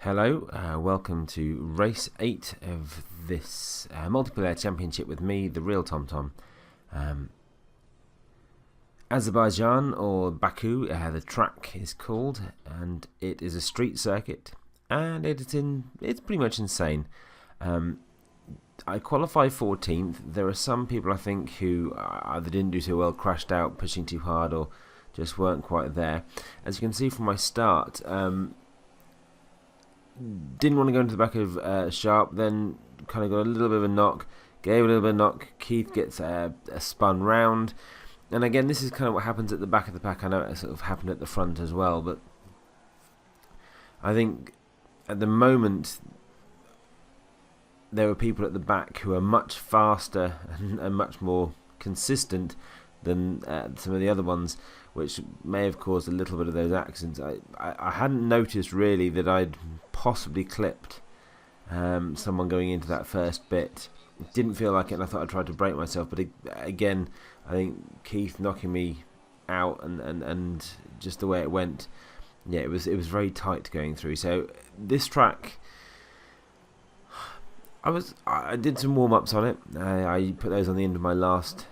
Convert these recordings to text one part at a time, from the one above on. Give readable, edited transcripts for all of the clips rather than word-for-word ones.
Hello, welcome to race 8 of this multiplayer championship with me, the real TomTom. Azerbaijan, or Baku, the track is called, and it is a street circuit, and it's pretty much insane. I qualified 14th. There are some people I think who either didn't do so well, crashed out, pushing too hard, or just weren't quite there. As you can see from my start, didn't want to go into the back of Sharp, then kind of got a little bit of a knock, gave a little bit of a knock. Keith gets a spun round, and again, this is kind of what happens at the back of the pack. I know it sort of happened at the front as well, but I think at the moment there were people at the back who are much faster and much more consistent than some of the other ones, which may have caused a little bit of those accidents. I hadn't noticed really that I'd possibly clipped someone going into that first bit. It didn't feel like it, and I thought I'd try to brake myself, but again, I think Keith knocking me out and just the way it went, yeah, it was very tight going through. So this track, I did some warm-ups on it. I put those on the end of my last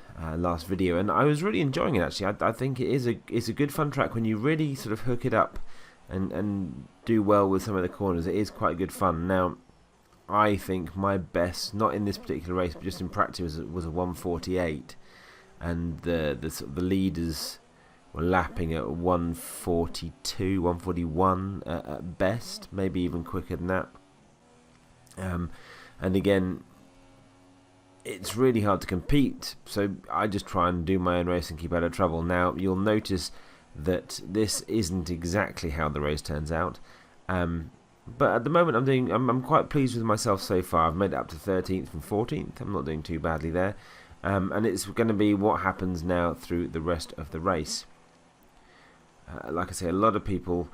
video, and I was really enjoying it actually. I think it's a good fun track when you really sort of hook it up and do well with some of the corners. It is quite good fun. Now, I think my best, not in this particular race, but just in practice, was a 1:48, and the leaders were lapping at 1:42, 1:41 at best, maybe even quicker than that. And again, it's really hard to compete, so I just try and do my own race and keep out of trouble. Now, you'll notice that this isn't exactly how the race turns out, but at the moment I'm quite pleased with myself so far. I've made it up to 13th from 14th. I'm not doing too badly there, and it's going to be what happens now through the rest of the race. Like I say, a lot of people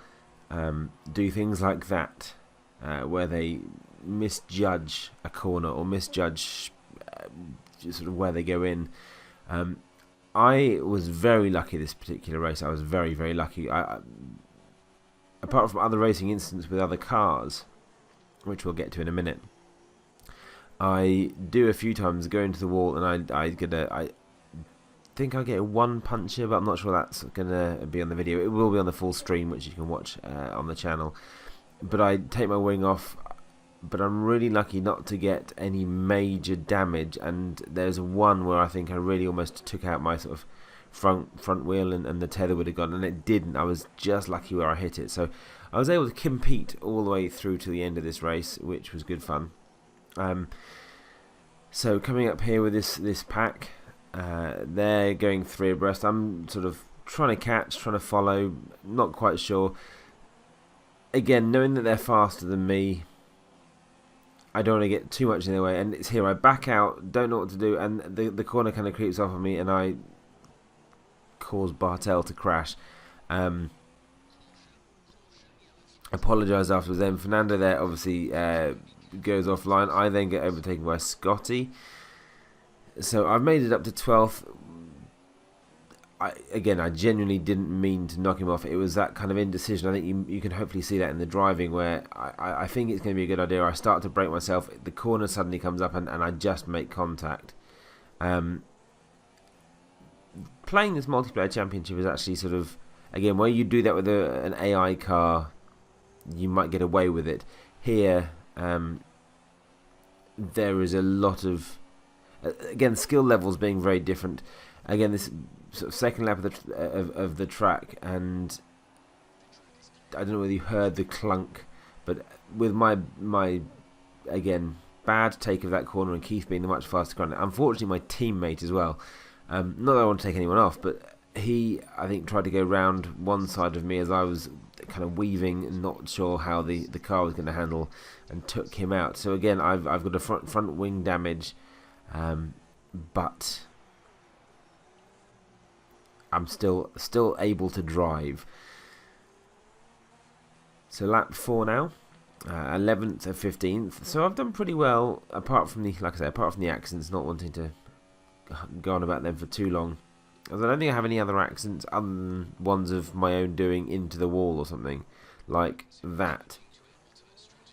do things like that, where they misjudge a corner or misjudge sort of where they go in. I was very lucky this particular race. I was very, very lucky. Apart from other racing incidents with other cars, which we'll get to in a minute, I do a few times go into the wall, and I think I get a one puncher, but I'm not sure that's gonna be on the video. It will be on the full stream, which you can watch on the channel. But I take my wing off, but I'm really lucky not to get any major damage, and there's one where I think I really almost took out my sort of front wheel, and the tether would have gone, and it didn't. I was just lucky where I hit it, so I was able to compete all the way through to the end of this race, which was good fun. So coming up here with this pack, they're going 3 abreast. I'm sort of trying to follow, not quite sure. Again, knowing that they're faster than me, I don't want to get too much in their way, and it's here I back out, don't know what to do, and the corner kind of creeps off of me, and I cause Bartel to crash. Apologise afterwards. Then Fernando there obviously goes offline. I then get overtaken by Scotty. So I've made it up to 12th. I genuinely didn't mean to knock him off. It was that kind of indecision. I think you can hopefully see that in the driving, where I think it's going to be a good idea. I start to brake myself, the corner suddenly comes up, and I just make contact. Playing this multiplayer championship is actually sort of, again, where you do that with an AI car, you might get away with it. Here, there is a lot of, again, skill levels being very different. Again, this sort of second lap of the track, and I don't know whether you heard the clunk, but with my again bad take of that corner, and Keith being the much faster car, unfortunately my teammate as well. Not that I want to take anyone off, but he, I think, tried to go round one side of me as I was kind of weaving and not sure how the car was going to handle, and took him out. So again, I've got a front wing damage, but I'm still able to drive. So lap 4 now, 11th of 15th. So I've done pretty well, apart from the accidents, not wanting to go on about them for too long. I don't think I have any other accidents other than ones of my own doing into the wall or something like that.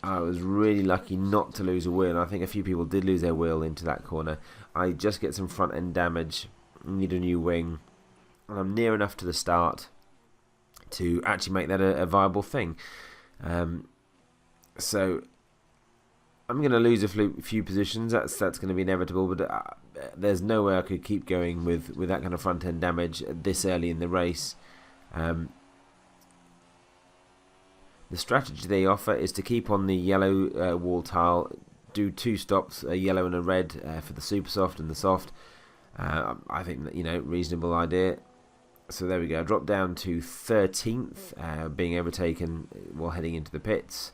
I was really lucky not to lose a wheel. I think a few people did lose their wheel into that corner. I just get some front end damage, need a new wing, and I'm near enough to the start to actually make that a viable thing. So I'm going to lose a few positions. That's going to be inevitable, but there's no way I could keep going with that kind of front end damage this early in the race. The strategy they offer is to keep on the yellow wall tile, do 2 stops, a yellow and a red for the super soft and the soft. I think that, reasonable idea. So there we go. Drop down to 13th, being overtaken while heading into the pits.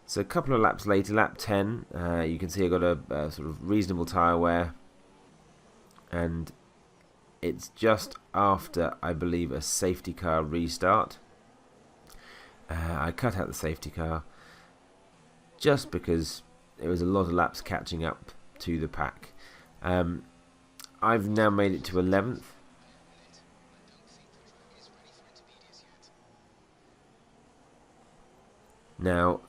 So a couple of laps later, lap 10, you can see I got a sort of reasonable tyre wear, and it's just after, I believe, a safety car restart. I cut out the safety car just because there was a lot of laps catching up to the pack. I've now made it to 11th. Now,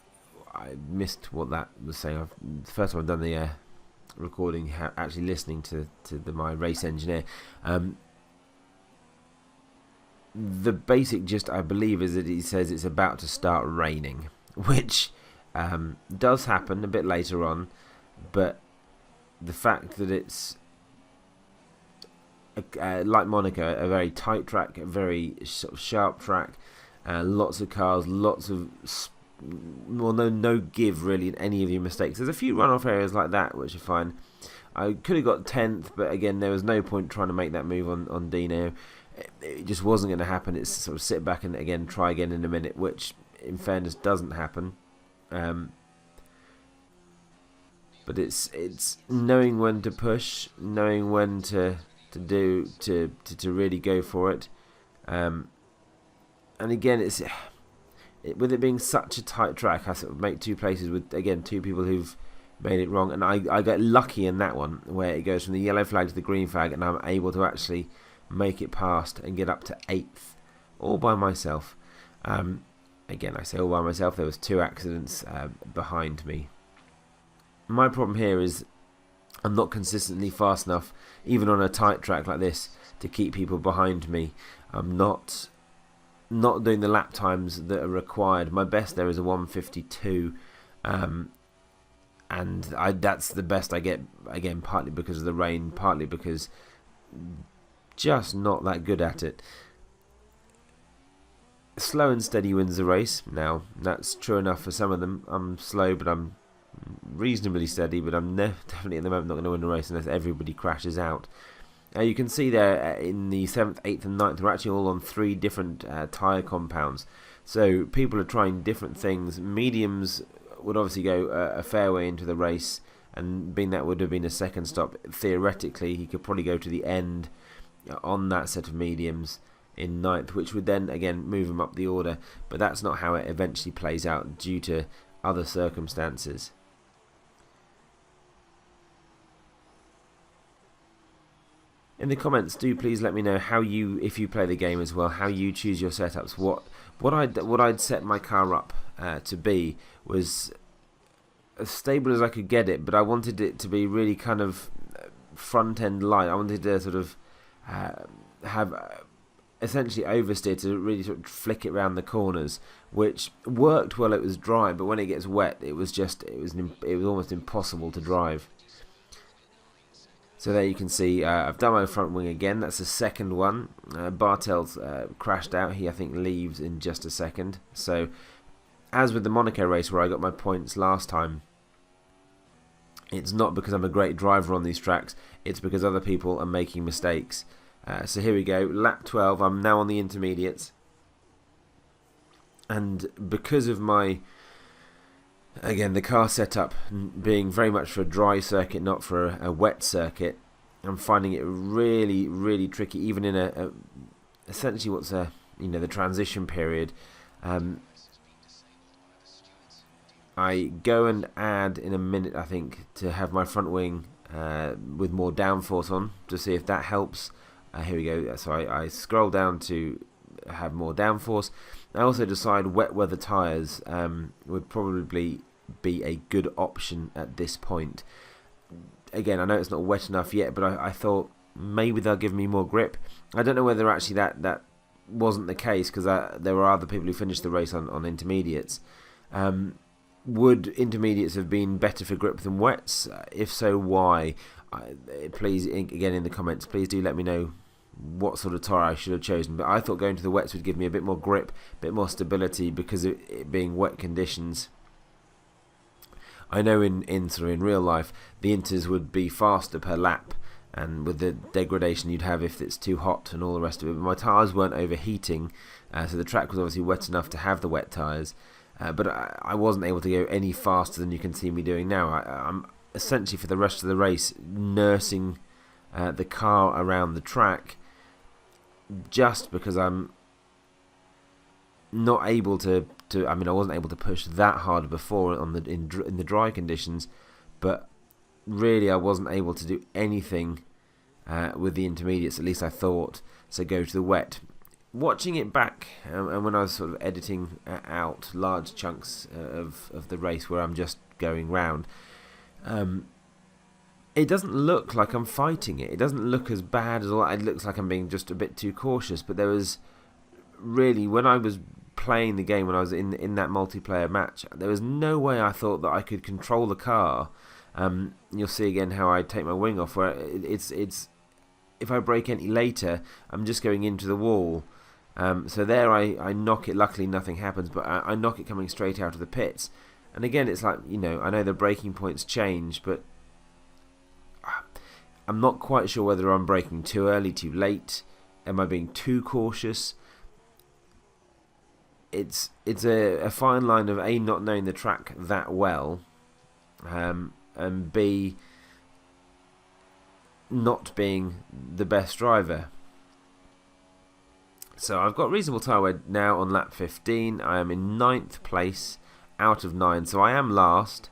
I missed what that was saying. The first time I've done the recording, actually listening to my race engineer. The basic gist, I believe, is that he says it's about to start raining, which does happen a bit later on, but the fact that it's like Monaco, a very tight track, a very sort of sharp track, lots of cars, lots of no give really in any of your mistakes. There's a few runoff areas like that which are fine. I could have got 10th, but again there was no point trying to make that move on Dino. It just wasn't going to happen. It's sort of sit back and again try again in a minute, which in fairness doesn't happen. But it's knowing when to push, knowing when to really go for it. And again, with it being such a tight track, I sort of make 2 places with, again, 2 people who've made it wrong, and I get lucky in that one where it goes from the yellow flag to the green flag, and I'm able to actually make it past and get up to 8th, all by myself. Again, I say all by myself. There was 2 accidents behind me. My problem here is I'm not consistently fast enough, even on a tight track like this, to keep people behind me. I'm not doing the lap times that are required. My best there is a 1:52, and that's the best I get, again, partly because of the rain, partly because just not that good at it. Slow and steady wins the race. Now, that's true enough for some of them. I'm slow, but I'm reasonably steady, but I'm definitely at the moment not going to win the race unless everybody crashes out. You can see there in the 7th, 8th and 9th, we're actually all on 3 different tyre compounds. So people are trying different things. Mediums would obviously go a fair way into the race, and being that would have been a second stop, theoretically he could probably go to the end on that set of mediums in 9th, which would then again move him up the order, but that's not how it eventually plays out due to other circumstances. In the comments, do please let me know how you, if you play the game as well, how you choose your setups. What I'd set my car up to be was as stable as I could get it, but I wanted it to be really kind of front end light. I wanted to sort of have essentially oversteer to really sort of flick it around the corners, which worked while it was dry, but when it gets wet, it was almost impossible to drive. So there you can see I've done my front wing again. That's the second one. Bartel's crashed out. He, I think, leaves in just a second. So as with the Monaco race where I got my points last time, it's not because I'm a great driver on these tracks. It's because other people are making mistakes. So here we go. Lap 12. I'm now on the intermediates. And because of my... Again, the car setup being very much for a dry circuit, not for a wet circuit, I'm finding it really, really tricky, even in a essentially what's the transition period. I go and add in a minute, I think, to have my front wing with more downforce on to see if that helps. Here we go. So I scroll down to have more downforce. I also decided wet weather tyres would probably be a good option at this point. Again, I know it's not wet enough yet, but I thought maybe they'll give me more grip. I don't know whether actually that wasn't the case, because there were other people who finished the race on intermediates. Would intermediates have been better for grip than wets? If so, why? Please, again in the comments, please do let me know what sort of tyre I should have chosen. But I thought going to the wets would give me a bit more grip, a bit more stability, because of it being wet conditions. I know in real life the inters would be faster per lap, and with the degradation you'd have if it's too hot and all the rest of it. But my tyres weren't overheating, so the track was obviously wet enough to have the wet tyres. But I wasn't able to go any faster than you can see me doing now. I'm essentially for the rest of the race nursing the car around the track, just because I'm not able to. I mean, I wasn't able to push that hard before in the dry conditions, but really I wasn't able to do anything with the intermediates, at least I thought, so go to the wet. Watching it back, and when I was sort of editing out large chunks of the race where I'm just going round, it doesn't look like I'm fighting it. It doesn't look as bad as all. It looks like I'm being just a bit too cautious. But there was really, when I was playing the game, when I was in that multiplayer match, there was no way I thought that I could control the car. You'll see again how I take my wing off, where it's if I brake any later, I'm just going into the wall. So there I knock it. Luckily nothing happens, but I knock it coming straight out of the pits. And again, it's like, I know the braking points change, but I'm not quite sure whether I'm braking too early, too late. Am I being too cautious? It's a fine line of A, not knowing the track that well, and B, not being the best driver. So I've got reasonable tyre wear now on lap 15. I am in 9th place out of 9, so I am last,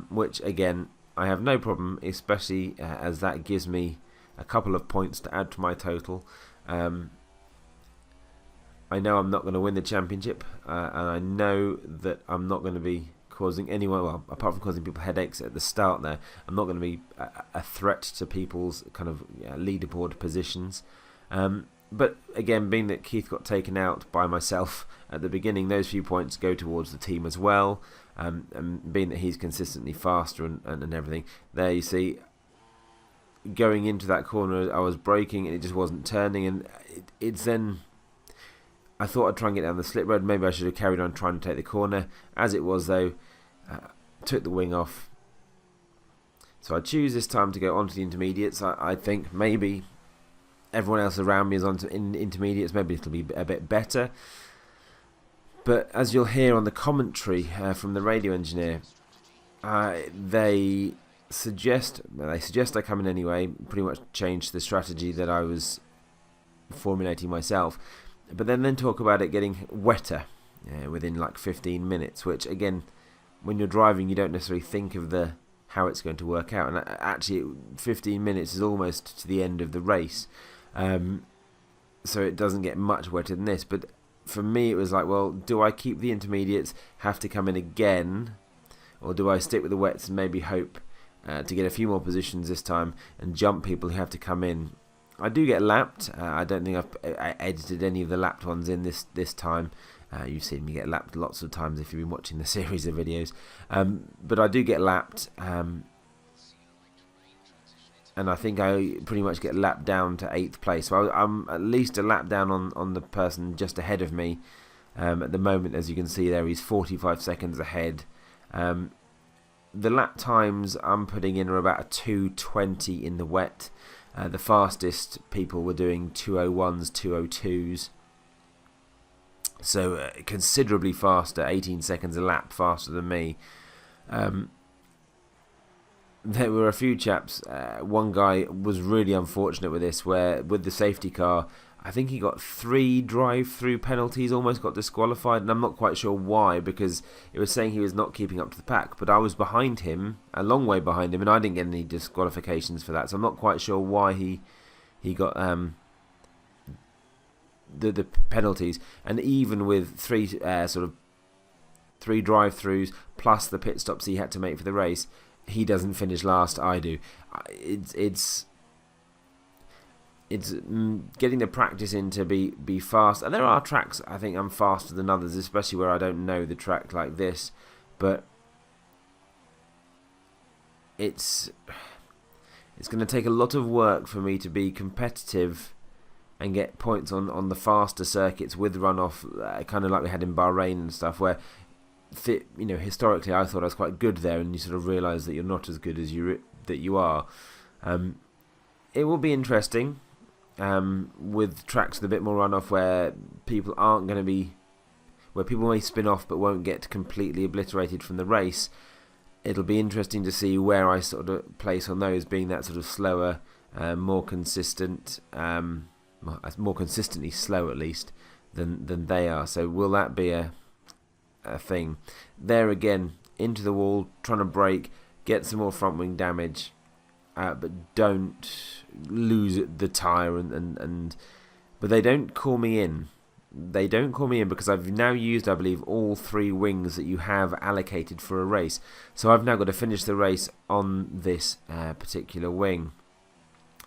which again I have no problem, especially as that gives me a couple of points to add to my total. I know I'm not going to win the championship, and I know that I'm not going to be causing anyone, well, apart from causing people headaches at the start there, I'm not going to be a threat to people's kind of leaderboard positions. But again, being that Keith got taken out by myself at the beginning, those few points go towards the team as well. And being that he's consistently faster and everything, there you see, going into that corner, I was braking and it just wasn't turning, and it's then, I thought I'd try and get down the slip road. Maybe I should have carried on trying to take the corner. As it was though, took the wing off. So I choose this time to go onto the intermediates. I think maybe everyone else around me is on intermediates. Maybe it'll be a bit better. But as you'll hear on the commentary from the radio engineer, they suggest I come in anyway. Pretty much changed the strategy that I was formulating myself. But then talk about it getting wetter within like 15 minutes, which again, when you're driving, you don't necessarily think of how it's going to work out. And actually, 15 minutes is almost to the end of the race, so it doesn't get much wetter than this. But for me, it was like, well, do I keep the intermediates, have to come in again, or do I stick with the wets and maybe hope to get a few more positions this time and jump people who have to come in? I do get lapped. I don't think I've edited any of the lapped ones in this time. You've seen me get lapped lots of times if you've been watching the series of videos. But I do get lapped. And I think I pretty much get lapped down to 8th place. So I'm at least a lap down on the person just ahead of me. At the moment, as you can see there, he's 45 seconds ahead. The lap times I'm putting in are about a 2:20 in the wet. The fastest people were doing 2:01s, 2:02s. So considerably faster, 18 seconds a lap faster than me. There were a few chaps. One guy was really unfortunate with this, where with the safety car, I think he got 3 drive-through penalties, almost got disqualified, and I'm not quite sure why, because it was saying he was not keeping up to the pack, but I was behind him, a long way behind him, and I didn't get any disqualifications for that, so I'm not quite sure why he got the penalties, and even with three drive-throughs plus the pit stops he had to make for the race, he doesn't finish last. I do. It's getting the practice in to be fast, and there are tracks I think I'm faster than others, especially where I don't know the track like this, but it's going to take a lot of work for me to be competitive and get points on the faster circuits with runoff, kind of like we had in Bahrain and stuff, where historically I thought I was quite good there, and you sort of realise that you're not as good as you are. It will be interesting with tracks with a bit more runoff, where people may spin off but won't get completely obliterated from the race. It'll be interesting to see where I sort of place on those, being that sort of slower, more consistent, more consistently slow at least than they are. So will that be a thing? There again, into the wall, trying to brake, get some more front wing damage, but don't lose the tyre but they don't call me in. They don't call me in because I've now used, I believe, all 3 wings that you have allocated for a race. So I've now got to finish the race on this particular wing.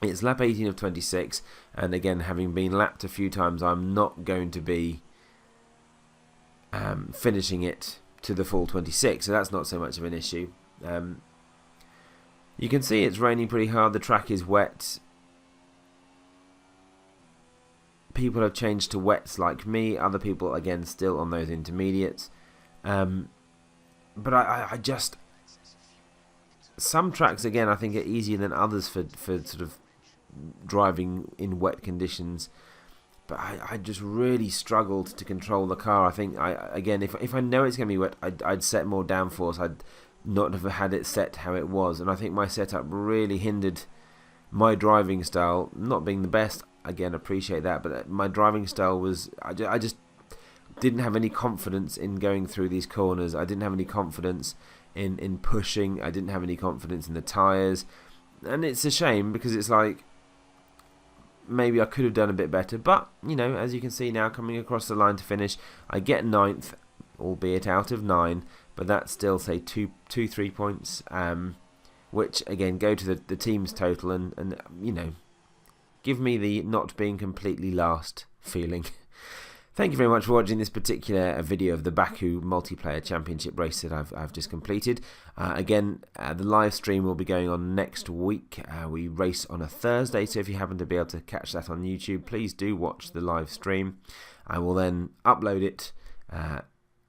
It's lap 18 of 26, and again, having been lapped a few times, I'm not going to be finishing it to the full 26, so that's not so much of an issue. You can see it's raining pretty hard, the track is wet. People have changed to wets like me, other people again still on those intermediates, but I just, some tracks again I think are easier than others for sort of driving in wet conditions, but I just really struggled to control the car. I think again if I know it's going to be wet, I'd set more downforce. I'd not have had it set how it was, and I think my setup really hindered my driving style, not being the best. Again, appreciate that, but my driving style was, I just didn't have any confidence in going through these corners. I didn't have any confidence in pushing. I didn't have any confidence in the tyres, and it's a shame because it's like maybe I could have done a bit better, but as you can see now, coming across the line to finish, I get 9th, albeit out of 9, but that's still, say, 3 points, which again go to the team's total, and give me the not being completely last feeling. Thank you very much for watching this particular video of the Baku multiplayer championship race that I've just completed. The live stream will be going on next week. We race on a Thursday, so if you happen to be able to catch that on YouTube, please do watch the live stream. I will then upload it,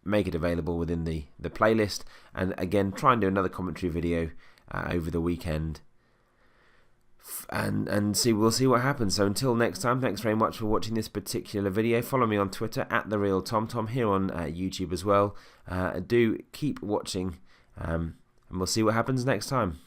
make it available within the playlist, and again try and do another commentary video over the weekend. And we'll see what happens. So until next time, thanks very much for watching this particular video. Follow me on Twitter @TheRealTomTom, here on YouTube as well. Do keep watching, and we'll see what happens next time.